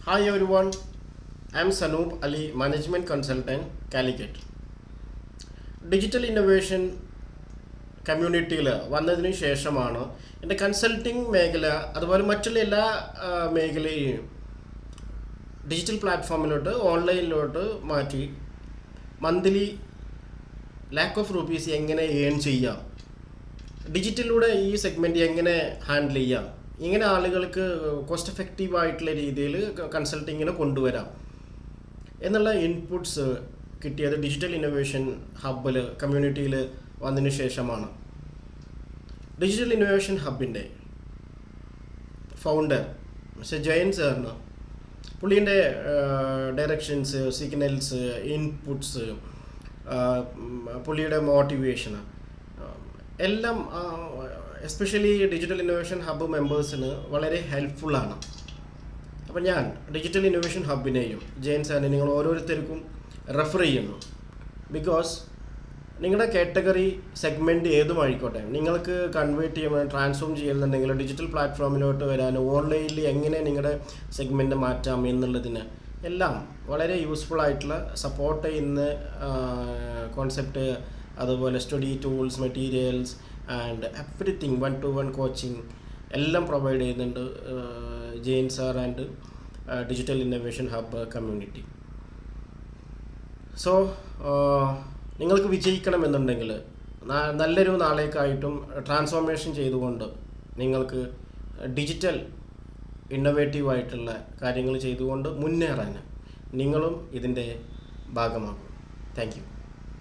Hi everyone, I am Sanoop Ali, Management Consultant, Calicut. Digital innovation കമ്മ്യൂണിറ്റിയിൽ വന്നതിന് ശേഷമാണ് എൻ്റെ കൺസൾട്ടിങ് മേഖല അതുപോലെ മറ്റുള്ള എല്ലാ മേഖലയും ഡിജിറ്റൽ പ്ലാറ്റ്ഫോമിലോട്ട് ഓൺലൈനിലോട്ട് മാറ്റി മന്ത്ലി ലാക്ക് ഓഫ് റുപ്പീസ് എങ്ങനെ ഏൺ ചെയ്യാം, ഡിജിറ്റലിലൂടെ ഈ സെഗ്മെൻറ്റ് എങ്ങനെ ഹാൻഡിൽ ചെയ്യാം, ഇങ്ങനെ ആളുകൾക്ക് കോസ്റ്റ് എഫക്റ്റീവ് ആയിട്ടുള്ള രീതിയിൽ കൺസൾട്ടിങ്ങിനെ കൊണ്ടുവരാം എന്നുള്ള ഇൻപുട്സ് കിട്ടിയത് ഡിജിറ്റൽ ഇന്നൊവേഷൻ ഹബ്ബിൽ കമ്മ്യൂണിറ്റിയിൽ വന്നതിന് ശേഷമാണ്. ഡിജിറ്റൽ ഇന്നൊവേഷൻ ഹബിൻ്റെ ഫൗണ്ടർ മിസ്റ്റർ ജയൻ സാറിന് പുള്ളീൻ്റെ ഡയറക്ഷൻസ്, സിഗ്നൽസ്, ഇൻപുട്സ്, പുള്ളിയുടെ മോട്ടിവേഷൻ എല്ലാം എസ്പെഷ്യലി ഡിജിറ്റൽ ഇന്നൊവേഷൻ ഹബ്ബ് മെമ്പേഴ്സിന് വളരെ ഹെൽപ്ഫുള്ളാണ്. അപ്പോൾ ഞാൻ ഡിജിറ്റൽ ഇന്നൊവേഷൻ ഹബിനെയും ജയൻ സാറിനെ നിങ്ങൾ ഓരോരുത്തർക്കും റെഫർ ചെയ്യുന്നു. ബിക്കോസ് നിങ്ങളുടെ കാറ്റഗറി സെഗ്മെൻറ്റ് ഏതുമായിക്കോട്ടെ, നിങ്ങൾക്ക് കൺവേർട്ട് ചെയ്യാൻ ട്രാൻസ്ഫോം ചെയ്യുന്നുണ്ടെങ്കിൽ ഡിജിറ്റൽ പ്ലാറ്റ്ഫോമിലോട്ട് വരാൻ ഓൺലൈനിൽ എങ്ങനെ നിങ്ങളുടെ സെഗ്മെൻറ്റ് മാറ്റാം എന്നുള്ളതിന് എല്ലാം വളരെ യൂസ്ഫുൾ ആയിട്ടുള്ള സപ്പോർട്ട് ചെയ്യുന്ന കോൺസെപ്റ്റ്, അതുപോലെ study tools, materials and everything 1-to-1 coaching എല്ലാം പ്രൊവൈഡ് ചെയ്യുന്നുണ്ട് Jain sir and digital innovation hub community. So നിങ്ങൾക്ക് വിജയിക്കണമെന്നുണ്ടെങ്കിൽ നല്ലൊരു നാളേക്കായിട്ടും ട്രാൻസ്ഫോർമേഷൻ ചെയ്തുകൊണ്ട് നിങ്ങൾക്ക് ഡിജിറ്റൽ ഇന്നൊവേറ്റീവ് ആയിട്ടുള്ള കാര്യങ്ങൾ ചെയ്തുകൊണ്ട് മുന്നേറാൻ നിങ്ങളും ഇതിൻ്റെ ഭാഗമാകും. Thank you.